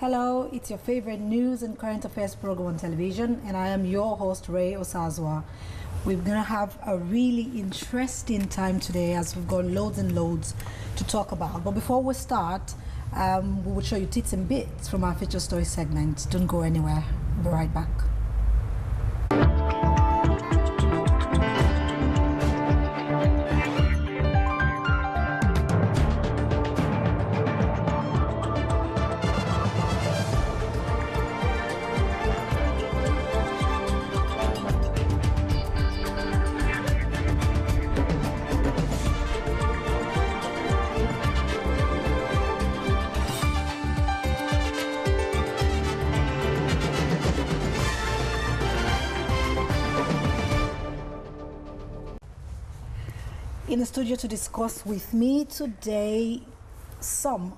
Hello, it's your favorite news and current affairs program on television, and I am your host, Ray Osazwa. We're going to have a really interesting time today as we've got loads and loads to talk about. But before we start, we will show you tits and bits from our feature story segment. Don't go anywhere. We'll be right back. In the studio to discuss with me today some,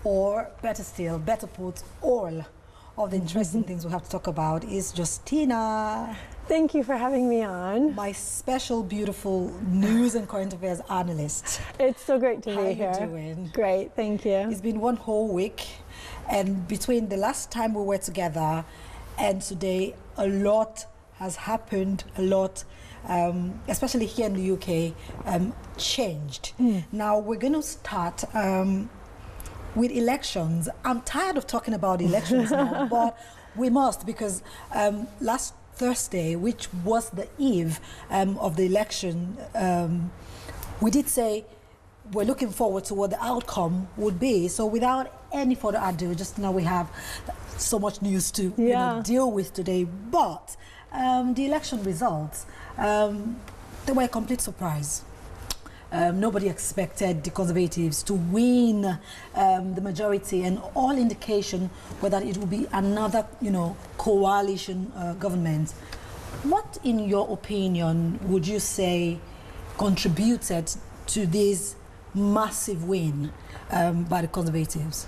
or better still, better put, all of the interesting things we have to talk about is Justina. Thank you for having me on. My special, beautiful news and current affairs analyst. It's so great to be here. How you doing? Great, thank you. It's been one whole week, and between the last time we were together and today, a lot has happened, a lot. Especially here in the UK, changed. Now we're going to start with elections. I'm tired of talking about elections now, but we must, because last Thursday, which was the eve of the election, we did say we're looking forward to what the outcome would be. So without any further ado, just now we have so much news to deal with today, but the election results, they were a complete surprise. Nobody expected the Conservatives to win the majority, and all indication were that it will be another, coalition government. What, in your opinion, would you say contributed to this massive win by the Conservatives?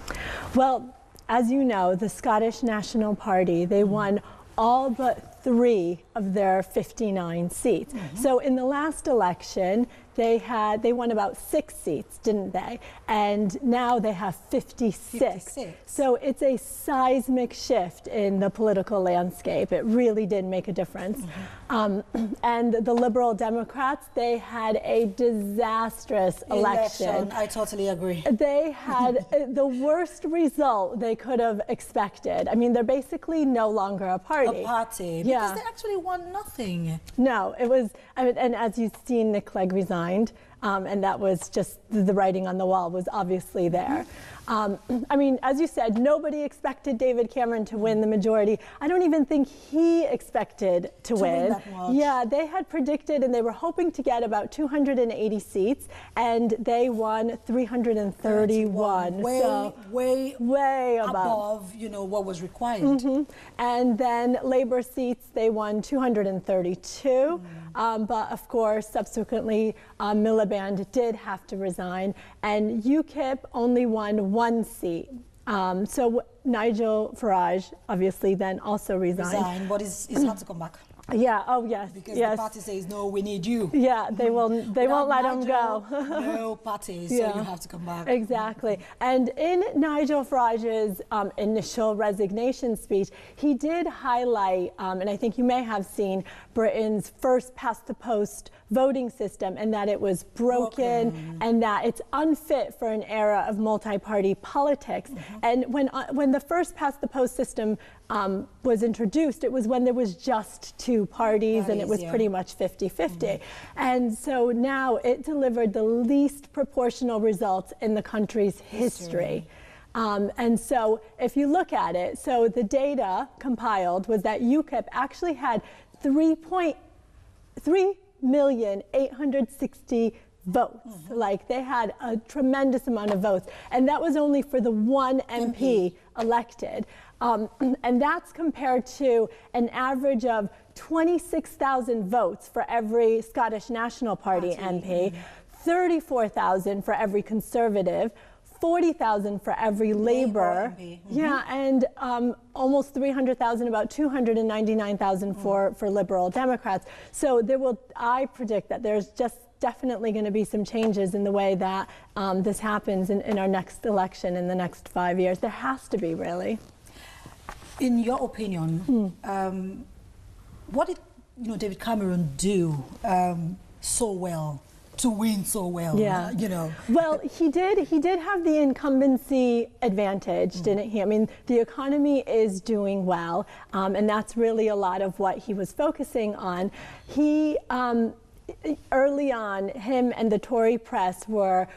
Well, as you know, the Scottish National Party, they won all but 3 of their 59 seats. So in the last election, they won about 6 seats, didn't they? And now they have 56. So it's a seismic shift in the political landscape. It really did make a difference. And the Liberal Democrats, they had a disastrous election. I totally agree. They had the worst result they could have expected. I mean, they're basically no longer a party. Because they actually won nothing. No, it was, and as you've seen, Nick Clegg resigned, and that was just the writing on the wall was obviously there. I mean, as you said, nobody expected David Cameron to win the majority. I don't even think he expected to win. That much. Yeah, they had predicted, and they were hoping to get about 280 seats, and they won 331. Way above, what was required. And then Labour seats, they won 232. But of course, subsequently, Miliband did have to resign, and UKIP only won 1 seat. So Nigel Farage obviously then also resigned. But it's hard to come back. Yeah, oh yes. Because the party says, no, we need you. Yeah, they won't let him go. No party, so you have to come back. Exactly. And in Nigel Farage's initial resignation speech, he did highlight, and I think you may have seen, Britain's first past-the-post voting system, and that it was broken and that it's unfit for an era of multi-party politics. And when the first past-the-post system was introduced, it was when there was just 2 parties and it was pretty much 50-50. And so now it delivered the least proportional results in the country's history. And so if you look at it, so the data compiled was that UKIP actually had 3,860,000 votes. Like, they had a tremendous amount of votes, and that was only for the 1 MP elected. And that's compared to an average of 26,000 votes for every Scottish National Party MP, 34,000 for every Conservative, 40,000 for every Labour, and almost 300,000, about 299,000 for Liberal Democrats. So I predict that there's just definitely going to be some changes in the way that this happens in our next election in the next 5 years. There has to be, really. In your opinion, what did David Cameron do so well to win so well? Yeah. Well, he did have the incumbency advantage, didn't he? I mean, the economy is doing well, and that's really a lot of what he was focusing on. He early on, him and the Tory press were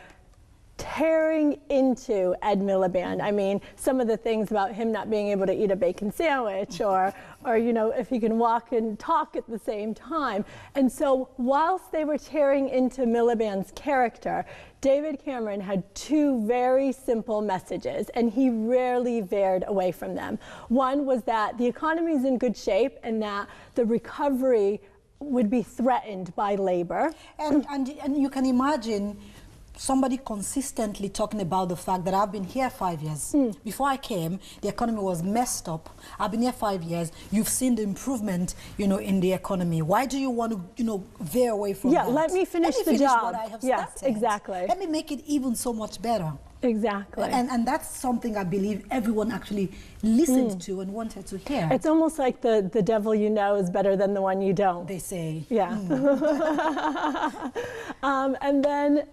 tearing into Ed Miliband. I mean, some of the things about him not being able to eat a bacon sandwich or if he can walk and talk at the same time. And so whilst they were tearing into Miliband's character, David Cameron had two very simple messages, and he rarely veered away from them. One was that the economy is in good shape and that the recovery would be threatened by labor. And you can imagine somebody consistently talking about the fact that I've been here 5 years. Before I came, the economy was messed up. I've been here 5 years. You've seen the improvement, in the economy. Why do you want to, veer away from that? Yeah, let me finish the job. What I have yes, started. exactly. Let me make it even so much better. Exactly. And that's something I believe everyone actually listened to and wanted to hear. It's almost like the devil you know is better than the one you don't. They say. Yeah. And then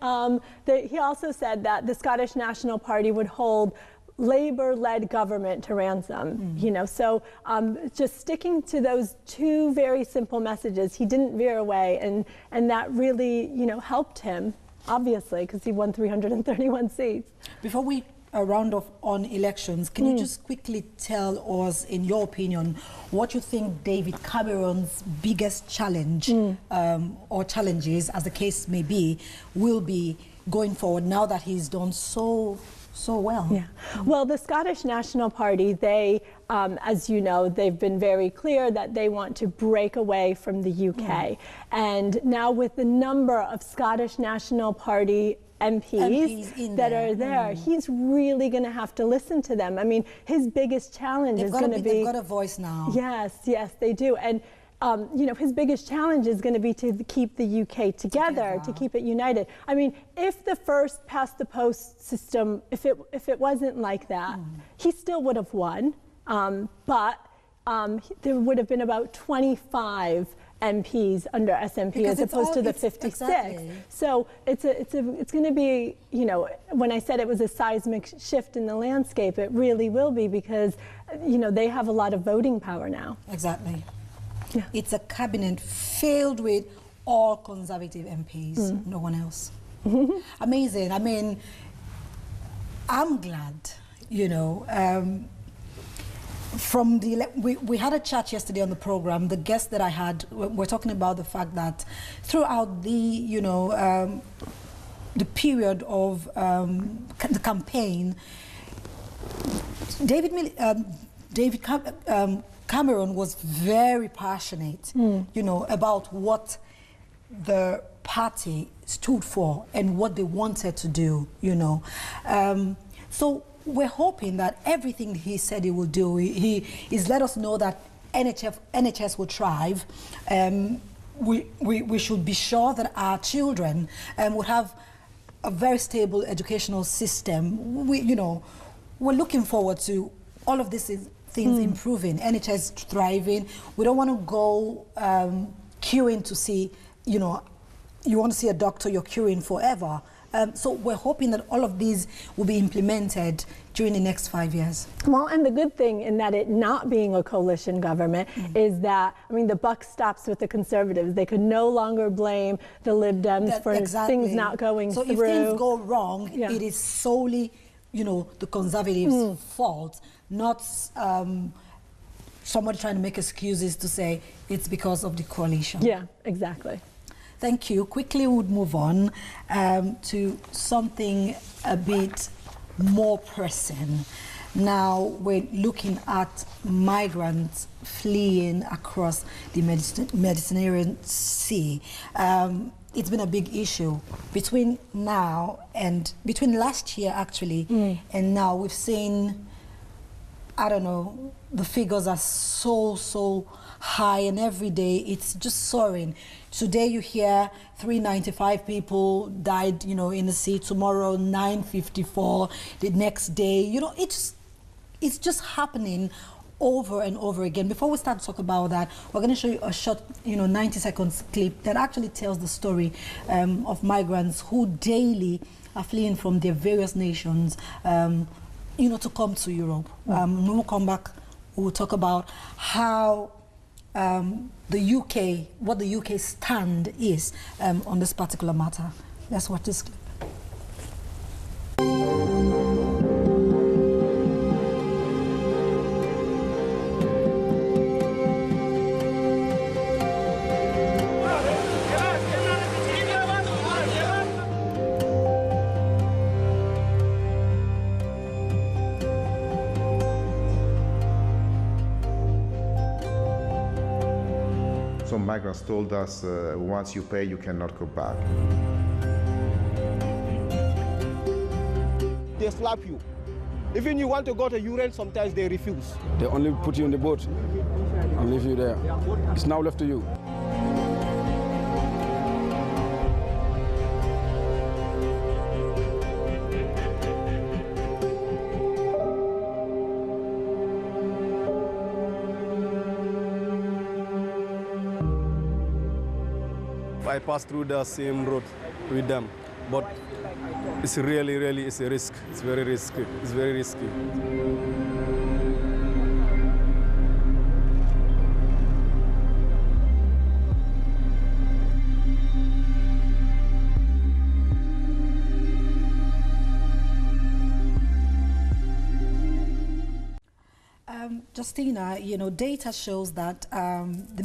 he also said that the Scottish National Party would hold Labour-led government to ransom. So just sticking to those two very simple messages, he didn't veer away, and that really, helped him. Obviously, because he won 331 seats. Before we round off on elections, can you just quickly tell us, in your opinion, what you think David Cameron's biggest challenge or challenges, as the case may be, will be going forward now that he's done so well? Yeah. Well, the Scottish National Party, they, as you know, they've been very clear that they want to break away from the UK. And now with the number of Scottish National Party MPs that are there, he's really going to have to listen to them. I mean, his biggest challenge is going to be... They've got a voice now. Yes, they do. And his biggest challenge is going to be to keep the UK together, to keep it united. I mean, if the first past the post system, if it wasn't like that, he still would have won. But there would have been about 25 MPs under SNP because as opposed to the 56. Exactly. So it's going to be, when I said it was a seismic shift in the landscape, it really will be, because they have a lot of voting power now. Exactly. Yeah. It's a cabinet filled with all Conservative MPs, no one else. Amazing. I mean, I'm glad, from we had a chat yesterday on the program. The guests that I had were talking about the fact that throughout the, the period of the campaign, David Cameron was very passionate, about what the party stood for and what they wanted to do, So we're hoping that everything he said he will do, he's let us know that NHS will thrive. We should be sure that our children will have a very stable educational system. We're looking forward to all of this things improving, NHS thriving. We don't want to go queuing to see, you want to see a doctor, you're queuing forever. So we're hoping that all of these will be implemented during the next 5 years. Well, and the good thing in that it not being a coalition government is that, the buck stops with the Conservatives. They could no longer blame the Lib Dems for things not going through. So if things go wrong, it is solely, the Conservatives' fault, not somebody trying to make excuses to say it's because of the coalition. Yeah, exactly. Thank you. Quickly, we would move on to something a bit more pressing. Now, we're looking at migrants fleeing across the Mediterranean Sea. It's been a big issue between last year, actually, and now we've seen I don't know, the figures are so high, and every day it's just soaring. Today you hear 395 people died, you know, in the sea. Tomorrow 954. The next day, you know, it's just happening over and over again. Before we start to talk about that, we're going to show you a short, you know, 90 seconds clip that actually tells the story of migrants who daily are fleeing from their various nations, you know, to come to Europe. When we come back, we'll talk about how the UK, what the UK stand is on this particular matter. Let's watch this clip. Some migrants told us, once you pay, you cannot go back. They slap you. Even you want to go to urine, sometimes they refuse. They only put you in the boat and leave you there. It's now left to you. I passed through the same road with them, but it's really it's a risk. It's very risky. It's very risky. Justina, you know, data shows that the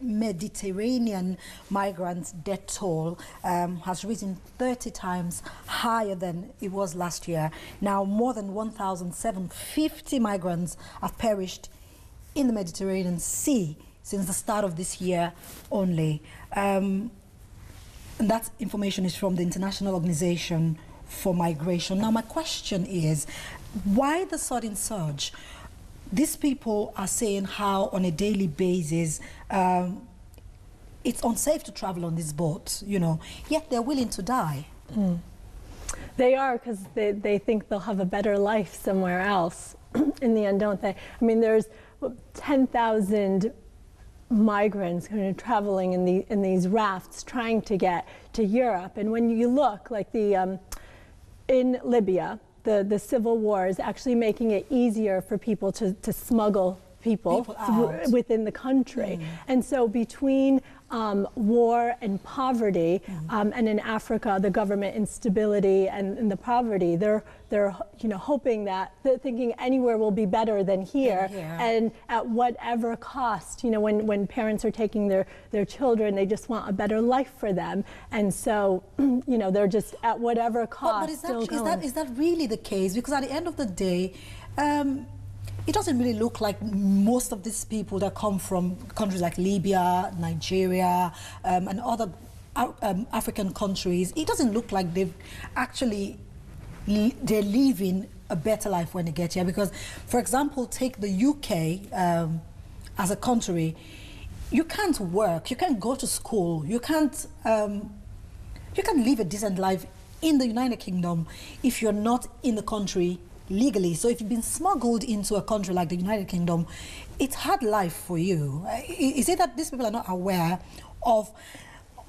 Mediterranean migrants' death toll has risen 30 times higher than it was last year. Now, more than 1,750 migrants have perished in the Mediterranean Sea since the start of this year only. And that information is from the International Organization for Migration. Now, my question is, why the sudden surge? These people are saying how on a daily basis it's unsafe to travel on this boat, you know, yet they're willing to die. They are, because they think they'll have a better life somewhere else in the end, don't they? I mean, there's 10,000 migrants kind of traveling in these rafts trying to get to Europe. And when you look, like in Libya, the civil war is actually making it easier for people to smuggle people within the country. And so between war and poverty, and in Africa, the government instability and the poverty, they're you know, hoping that, they're thinking anywhere will be better than here, and at whatever cost. You know, when parents are taking their children, they just want a better life for them, and so you know, they're just at whatever cost. But is that really the case? Because at the end of the day, it doesn't really look like most of these people that come from countries like Libya, Nigeria, and other African countries, it doesn't look like they're living a better life when they get here. Because, for example, take the UK as a country. You can't work, you can't go to school, you can't live a decent life in the United Kingdom if you're not in the country legally. So if you've been smuggled into a country like the United Kingdom, it's hard life for you. Is it that these people are not aware of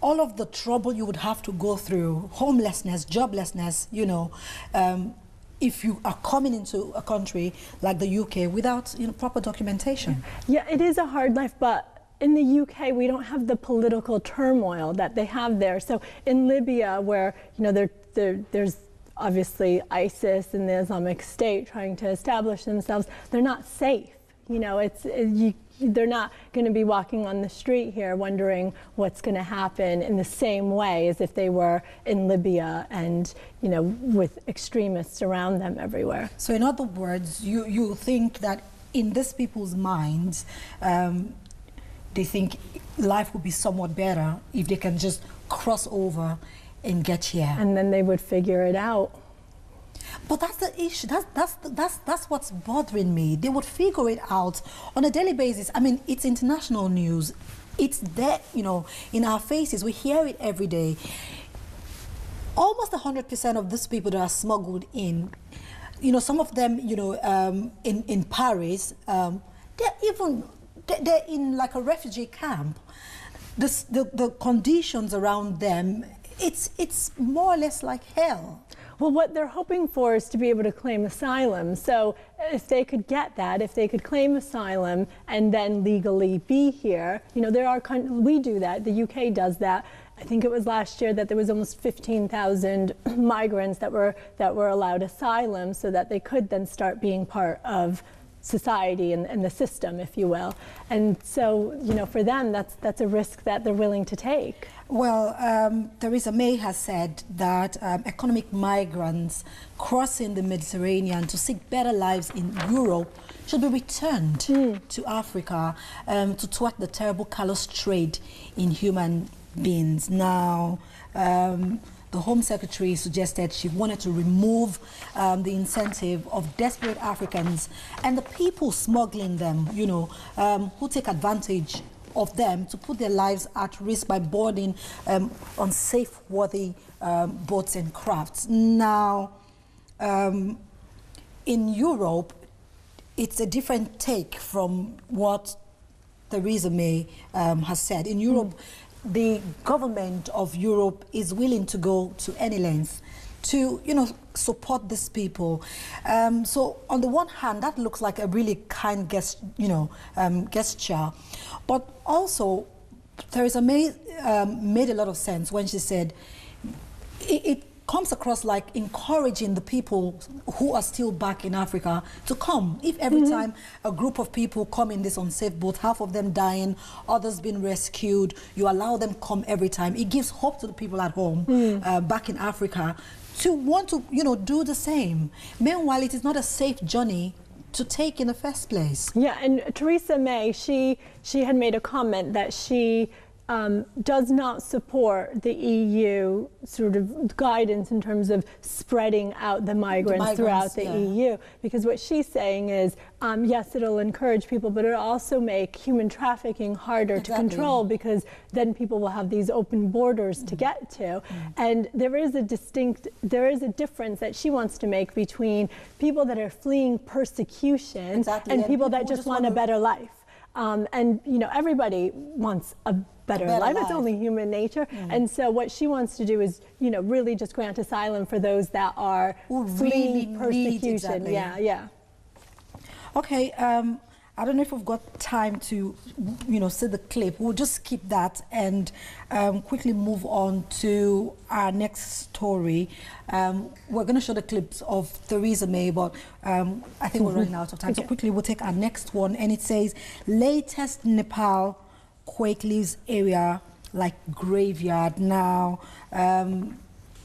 all of the trouble you would have to go through, homelessness, joblessness, you know, if you are coming into a country like the UK without, you know, proper documentation? Yeah, it is a hard life, but in the UK, we don't have the political turmoil that they have there. So in Libya, where, you know, there's obviously ISIS and the Islamic State trying to establish themselves, they're not safe. You know, they're not going to be walking on the street here wondering what's going to happen in the same way as if they were in Libya and, you know, with extremists around them everywhere. So in other words, you think that in these people's minds, they think life would be somewhat better if they can just cross over and get here. And then they would figure it out. But that's the issue. That's what's bothering me. They would figure it out on a daily basis. I mean, it's international news. It's there, you know, in our faces. We hear it every day. Almost 100% of these people that are smuggled in, you know, some of them, you know, in Paris, they're in like a refugee camp. The conditions around them, it's more or less like hell. Well, what they're hoping for is to be able to claim asylum. So if they could get that, if they could claim asylum and then legally be here, you know, we do that, the UK does that. I think it was last year that there was almost 15,000 migrants that were allowed asylum so that they could then start being part of society and the system, if you will. And so, you know, for them, that's a risk that they're willing to take. Well, Theresa May has said that economic migrants crossing the Mediterranean to seek better lives in Europe should be returned to Africa to thwart the terrible callous trade in human beings. Now, the Home Secretary suggested she wanted to remove the incentive of desperate Africans and the people smuggling them, you know, who take advantage of them to put their lives at risk by boarding unsafe, worthy boats and crafts. Now, in Europe, it's a different take from what Theresa May has said. In Europe, the government of Europe is willing to go to any length to, you know, support these people. So on the one hand, that looks like a really kind gesture, but also Theresa May made a lot of sense when she said it comes across like encouraging the people who are still back in Africa to come. If every time a group of people come in this unsafe boat, half of them dying, others being rescued, you allow them come every time, it gives hope to the people at home back in Africa to want to, you know, do the same. Meanwhile, it is not a safe journey to take in the first place. Yeah, and Theresa May, she had made a comment that she does not support the EU sort of guidance in terms of spreading out the migrants throughout the EU, because what she's saying is, yes, it'll encourage people, but it'll also make human trafficking harder to control, because then people will have these open borders to get to. And there is a difference that she wants to make between people that are fleeing persecution and people that just want a better life. And, you know, everybody wants a better life. It's only human nature. And so what she wants to do is, you know, really just grant asylum for those that are fleeing persecution. Yeah. Okay, I don't know if we've got time to, you know, see the clip. We'll just skip that and quickly move on to our next story. We're going to show the clips of Theresa May, but I think we're running out of time. So quickly, we'll take our next one. And it says, latest Nepal quake leaves area like graveyard. Now,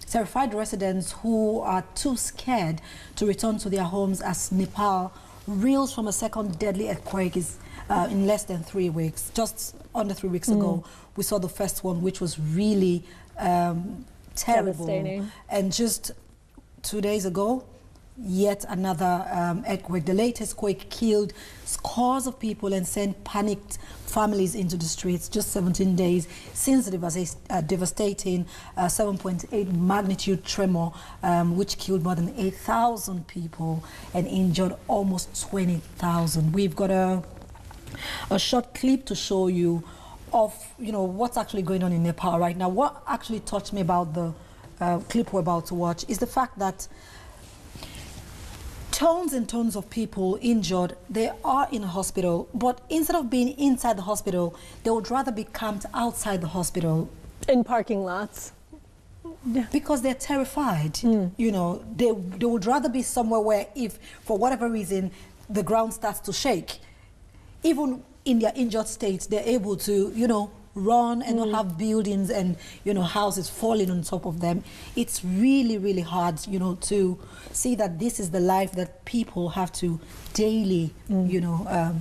terrified residents who are too scared to return to their homes as Nepal reels from a second deadly earthquake is in less than 3 weeks. Just under 3 weeks ago, we saw the first one, which was really terrible. Devastating. And just 2 days ago, yet another earthquake. The latest quake killed scores of people and sent panicked families into the streets just 17 days since the devastating 7.8 magnitude tremor, which killed more than 8,000 people and injured almost 20,000. We've got a short clip to show you of, you know, what's actually going on in Nepal right now. What actually touched me about the clip we're about to watch is the fact that tons and tons of people injured, they are in a hospital, but instead of being inside the hospital, they would rather be camped outside the hospital. In parking lots. Because they're terrified. You know, they would rather be somewhere where if, for whatever reason, the ground starts to shake, even in their injured state, they're able to, you know, run and not have buildings and, you know, houses falling on top of them. It's really, really hard, you know, to see that this is the life that people have to daily, you know,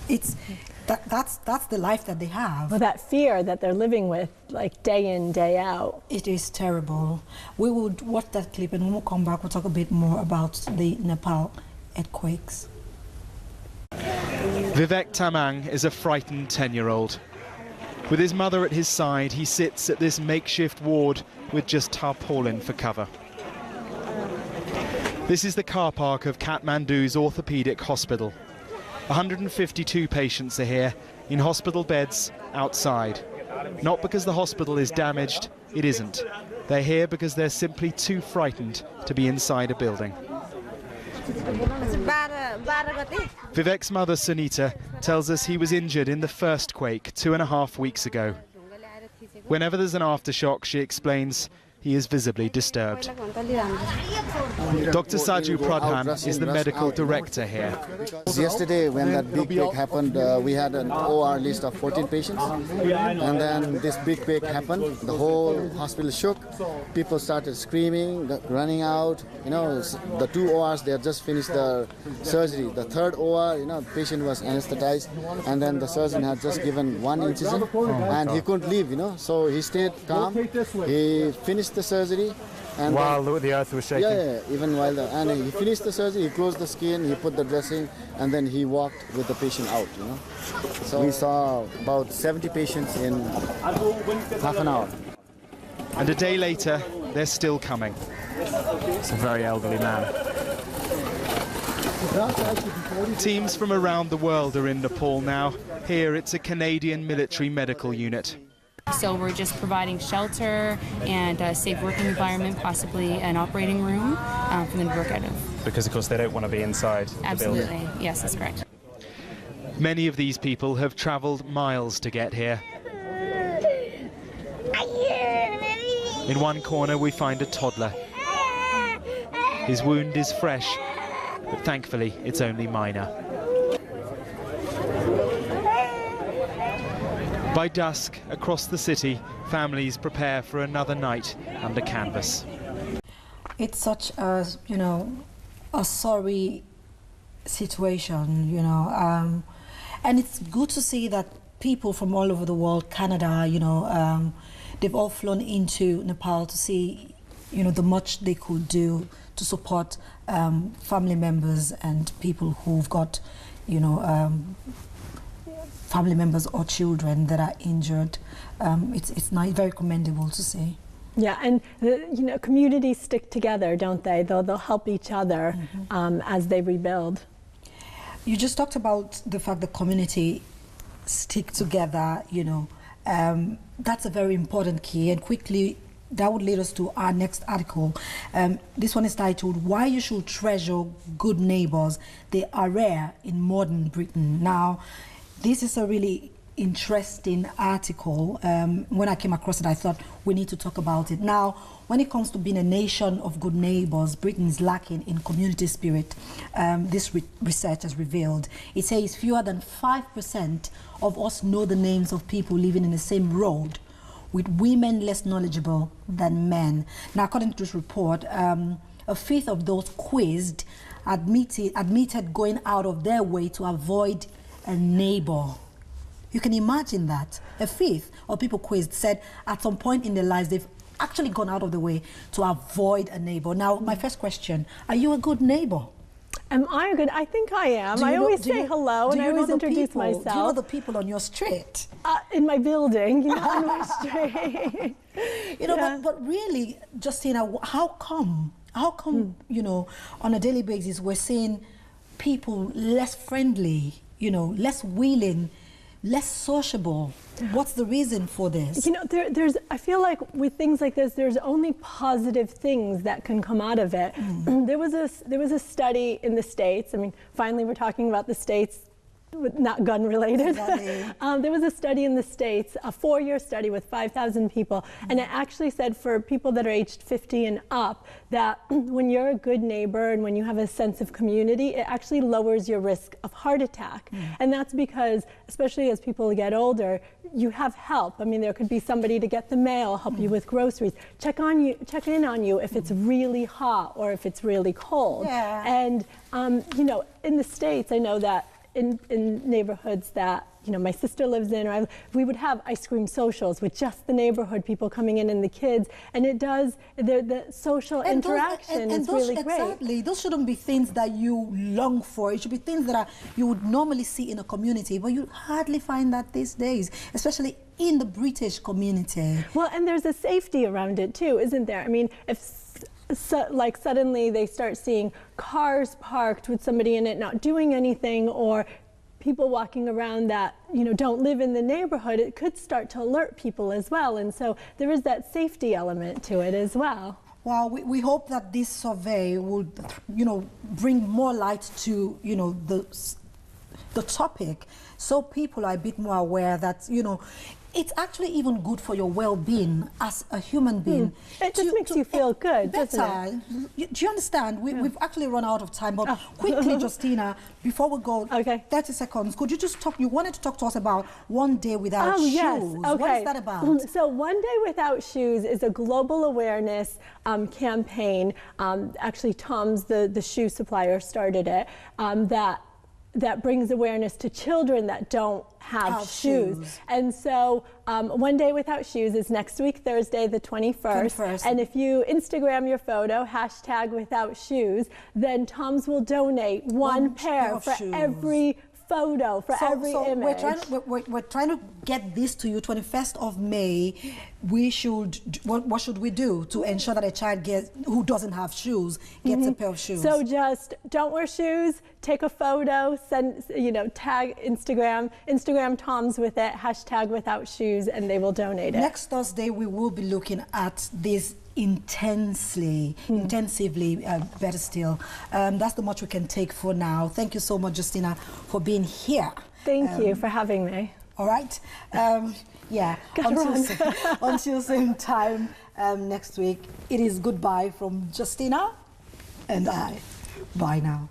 it's that's the life that they have. Well, that fear that they're living with, like day in, day out. It is terrible. We would watch that clip, and when we come back, we'll talk a bit more about the Nepal earthquakes. Vivek Tamang is a frightened 10-year-old. With his mother at his side, he sits at this makeshift ward with just tarpaulin for cover. This is the car park of Kathmandu's orthopedic hospital. 152 patients are here, in hospital beds outside. Not because the hospital is damaged, it isn't. They're here because they're simply too frightened to be inside a building. Vivek's mother, Sunita, tells us he was injured in the first quake 2.5 weeks ago. Whenever there's an aftershock, she explains, he is visibly disturbed. Dr. Saju Pradhan is the medical director here. Yesterday, when that big quake happened, we had an OR list of 14 patients. And then this big quake happened, the whole hospital shook. People started screaming, running out. You know, the 2 ORs, they had just finished the surgery. The 3rd OR, you know, the patient was anesthetized. And then the surgeon had just given 1 incision. And he couldn't leave, you know. So he stayed calm. He finished the surgery. And while the earth was shaking? Yeah, even while and he finished the surgery, he closed the skin, he put the dressing, and then he walked with the patient out, you know. So we saw about 70 patients in half an hour. And a day later, they're still coming. It's a very elderly man. Teams from around the world are in Nepal now. Here it's a Canadian military medical unit. So we're just providing shelter and a safe working environment, possibly an operating room for them to work out of. Because, of course, they don't want to be inside the building. Absolutely, yes, that's correct. Many of these people have travelled miles to get here. In one corner, we find a toddler. His wound is fresh, but thankfully, it's only minor. By dusk, across the city, families prepare for another night under canvas. It's such a, you know, a sorry situation, you know, and it's good to see that people from all over the world, Canada, you know, they've all flown into Nepal to see, you know, the much they could do to support family members and people who've got, you know, family members or children that are injured. It's nice, very commendable to see. Yeah, and you know, communities stick together, don't they? They'll help each other as they rebuild. You just talked about the fact that community stick together, you know. That's a very important key, and quickly that would lead us to our next article. This one is titled, Why You Should Treasure Good Neighbors. They Are Rare in Modern Britain. Now, this is a really interesting article. When I came across it, I thought we need to talk about it. Now, when it comes to being a nation of good neighbors, Britain is lacking in community spirit. This research has revealed. It says fewer than 5% of us know the names of people living in the same road, with women less knowledgeable than men. Now, according to this report, a fifth of those quizzed admitted going out of their way to avoid a neighbor. You can imagine that. A fifth of people quizzed said at some point in their lives they've actually gone out of the way to avoid a neighbor. Now, my first question, are you a good neighbor? Am I a good? I think I am. I always say hello and I always introduce myself. Do you know the people on your street? In my building, you know, on my street. You know, yeah. but really, Justina, how come, you know, on a daily basis we're seeing people less friendly, you know, less willing, less sociable? What's the reason for this? You know, I feel like with things like this, there's only positive things that can come out of it. There was a study in the States. I mean, finally we're talking about the States, not gun related. There was a study in the States, a 4-year study with 5,000 people, and it actually said for people that are aged 50 and up that when you're a good neighbor and when you have a sense of community, it actually lowers your risk of heart attack. And that's because, especially as people get older, you have help. I mean, there could be somebody to get the mail, help you with groceries, check in on you if it's really hot or if it's really cold. Yeah. And you know, in the States, I know that in neighborhoods that, you know, my sister lives in, or we would have ice cream socials with just the neighborhood people coming in and the kids, and it does, the social interaction is really great. Exactly, those shouldn't be things that you long for. It should be things that you would normally see in a community, but you hardly find that these days, especially in the British community. Well, and there's a safety around it too, isn't there? I mean, if like suddenly they start seeing cars parked with somebody in it not doing anything, or people walking around that, you know, don't live in the neighborhood, it could start to alert people as well. And so there is that safety element to it as well. Well, we hope that this survey would, you know, bring more light to, you know, the topic, so people are a bit more aware that, you know, it's actually even good for your well-being as a human being. It just makes you feel good, doesn't it? Do you understand? We've actually run out of time, but quickly, Justina, before we go, 30 seconds, could you just talk, you wanted to talk to us about One Day Without Shoes. Yes. Okay. What is that about? So One Day Without Shoes is a global awareness campaign. Actually, Tom's, the shoe supplier, started it, that brings awareness to children that don't have shoes. And so One Day Without Shoes is next week, Thursday, the 21st. And if you Instagram your photo, #WithoutShoes, then Tom's will donate one pair for every photo, for every image. We're trying to get this to you. 21st of May, we should, what should we do to ensure that a child who doesn't have shoes gets a pair of shoes? So just don't wear shoes, take a photo, send, you know, tag Instagram Tom's with it, #WithoutShoes, and they will donate it. Next Thursday, we will be looking at this intensively, better still. That's the much we can take for now. Thank you so much, Justina, for being here. Thank you for having me. All right. Until same time next week, it is goodbye from Justina and I. Bye now.